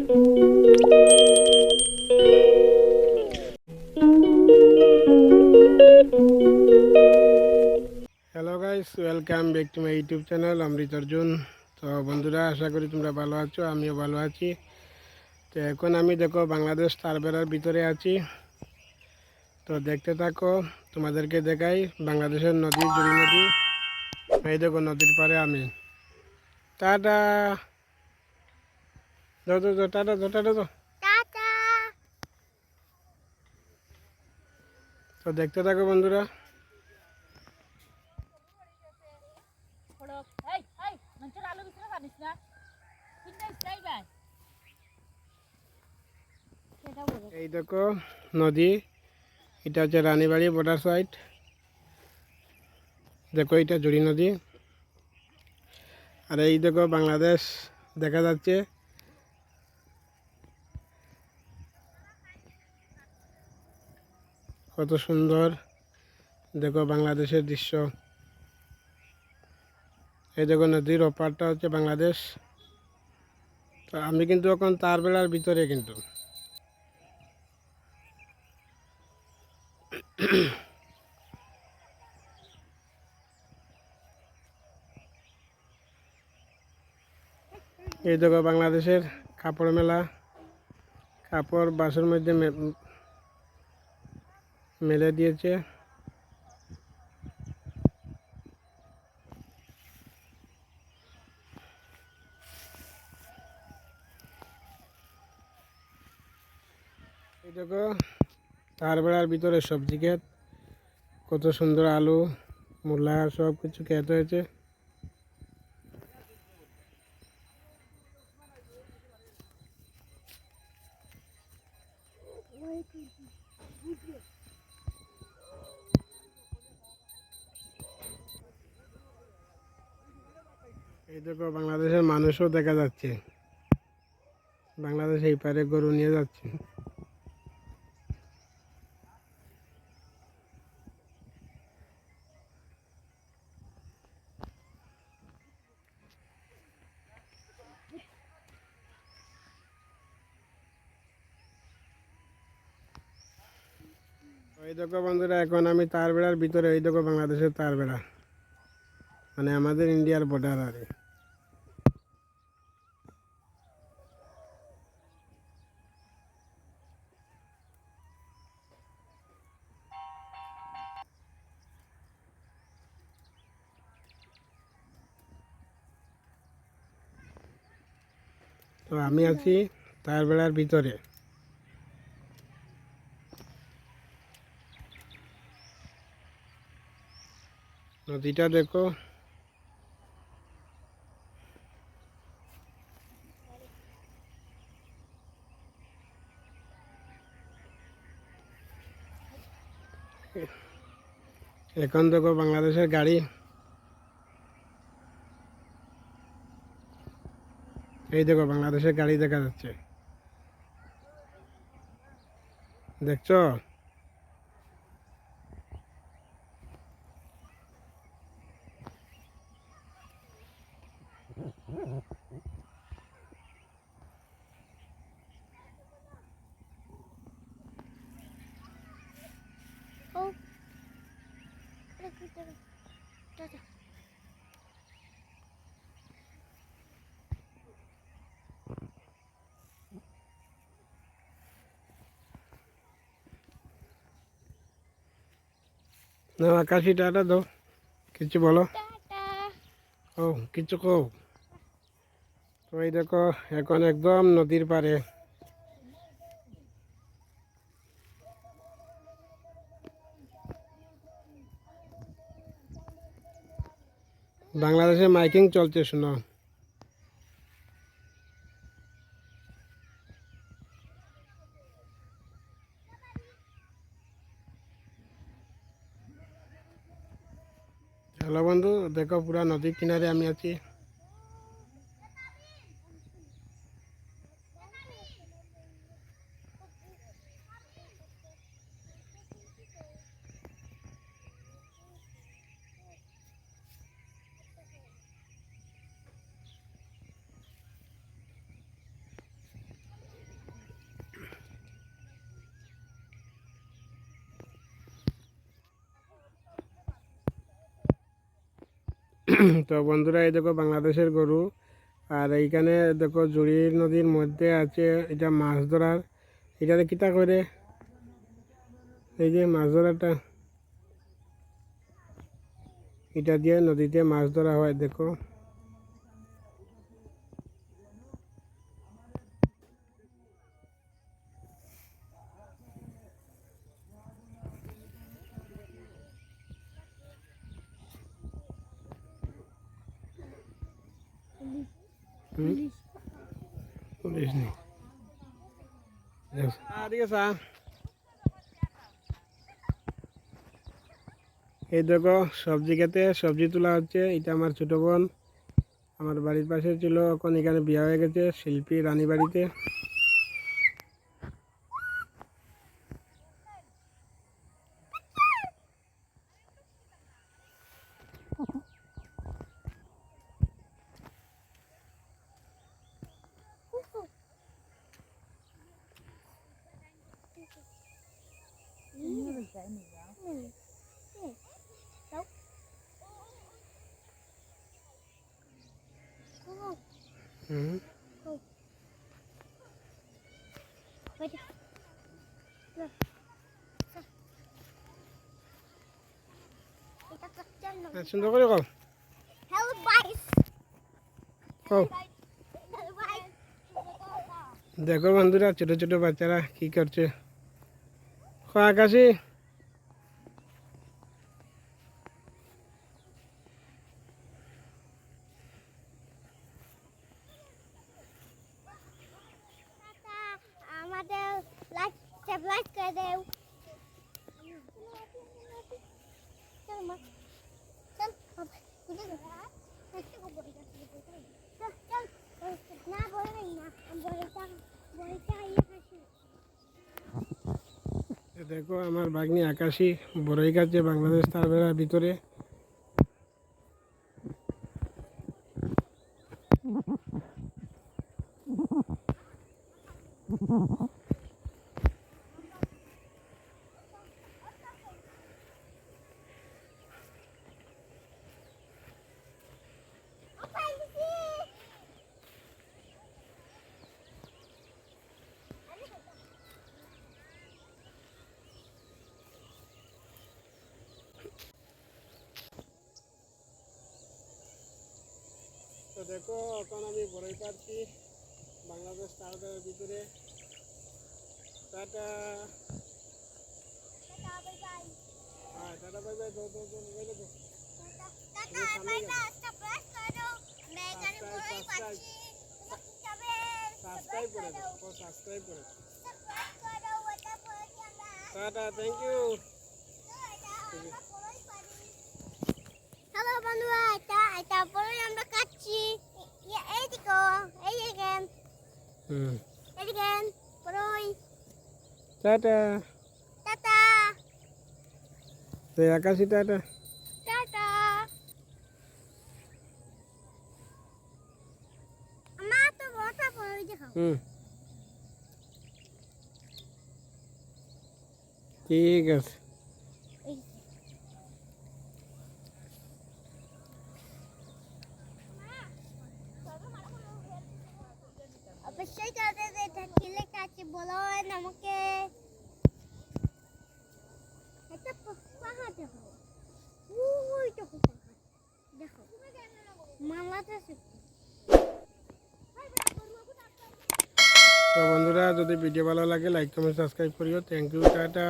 Hello guys, welcome back to my YouTube channel Amrit Arjun. তো বন্ধুরা, আশা করি তোমরা ভালো আছো, আমিও ভালো আছি। তো এখন আমি দেখো বাংলাদেশ তারবেড়ার ভিতরে আছি। তো দেখতে থাকো, তোমাদেরকে দেখাই বাংলাদেশের নদী, জুড়ি নদী। এই দেখো নদীর পাড়ে আমি। টাটা, দাও দাও দাও, টাটা দাও, টাটা দাও। তো দেখতে থাকো বন্ধুরা। এই দেখো নদী, এটা হচ্ছে রানীবাড়ি বর্ডার সাইড। দেখো এটা জুড়ি নদী, আর এই দেখো বাংলাদেশ দেখা যাচ্ছে। কত সুন্দর দেখো বাংলাদেশের দৃশ্য। এই দেখো নদীর ওপারটা হচ্ছে বাংলাদেশ। তো আমি কিন্তু এখন তারবেড়ার ভিতরে কিন্তু। এই দেখো বাংলাদেশের কাপড় মেলা, কাপড় বাসের মধ্যে মেলে দিয়েছে। এই দেখো তারবেড়ার ভিতরে সবজি ক্ষেত, কত সুন্দর আলু, মূলা, সব কিছু ক্ষেত হয়েছে। এই দেখো বাংলাদেশের মানুষও দেখা যাচ্ছে, বাংলাদেশ এই পারে গরু নিয়ে যাচ্ছে। এই দেখো বন্ধুরা, এখন আমি তারবেড়ার ভিতরে। এই দেখো বাংলাদেশের তারবেড়া, মানে আমাদের ইন্ডিয়ার বর্ডার আরে। তো আমি আছি তারবেড়ার ভিতরে। নদীটা দেখো, এখন দেখো বাংলাদেশের গাড়ি। এই দেখো বাংলাদেশের গাড়ি দেখা যাচ্ছে, দেখছো? না, আকাশি টাটা দাও, কিছু বলো। ও কিছু কও। তো এই দেখো এখন একদম নদীর পাড়ে। বাংলাদেশে মাইকিং চলছে, শোনো। হ্যালো বন্ধু, দেখো পুরা নদীর কিনারে আমি আছি। তো বন্ধুরা এই দেখো বাংলাদেশের গরু, আর এইখানে দেখো জুড়ি নদীর মধ্যে আছে এটা মাছ ধরার, এটাতে কিতা করে এই যে মাছ ধরাটা, এটা দিয়ে নদীতে মাছ ধরা হয় দেখো। পুলিশ নেই, ঠিক আছে। এই দেখো সবজি খেতে সবজি তোলা হচ্ছে, এটা আমার ছোটো বোন আমার বাড়ির পাশে ছিল, এখন এখানে বিয়ে হয়ে গেছে শিল্পী রানী বাড়িতে। সুন্দর করে কও। দেখো বন্ধুরা ছোট ছোট বাচ্চারা কি করছে। আকাশি আমাদের লাইক সাবস্ক্রাইব করে দাও। চল মা চল চল চল না বলে না বইটা ইয়ে খাসি। দেখো আমার ভাগ্নি আকাশি বড়ই গাছে বাংলাদেশ তার বেড়ার ভিতরে। তো দেখো এখন আমি বড়ই পাচ্ছি বাংলাদেশ তার বেড়ার ভিতরে। টাটা হ্যাঁ টাটা বাই বাই দো দো দো বাই দো। টাটা বাই বাই সাবস্ক্রাইব করো। मैं এখানে বড়ই পাচ্ছি। সাবস্ক্রাইব করে দাও, সাবস্ক্রাইব করে দাও। সাবস্ক্রাইব করো ওটা পরে আমরা টাটা থ্যাংক ইউ। হ্যালো বন্ধুরা, এটা বড়ই আমরা কাটছি। এই দেখো এই দেখেন এই দেখেন বড়ই। টাটা টাটা তো আকাশি টাটা। টাটা। আমার তো বড়টা বড়ই দেখো। ঠিক আছে। অবশ্যই তাদের এটা কি লেখা আছে বলো আমাকে। এটা পাহাড় দেখো, ওই দেখো পাহাড় দেখো মামাটা আছে। তো বন্ধুরা যদি ভিডিও ভালো লাগে লাইক কমেন্ট সাবস্ক্রাইব করিও। Thank you tata.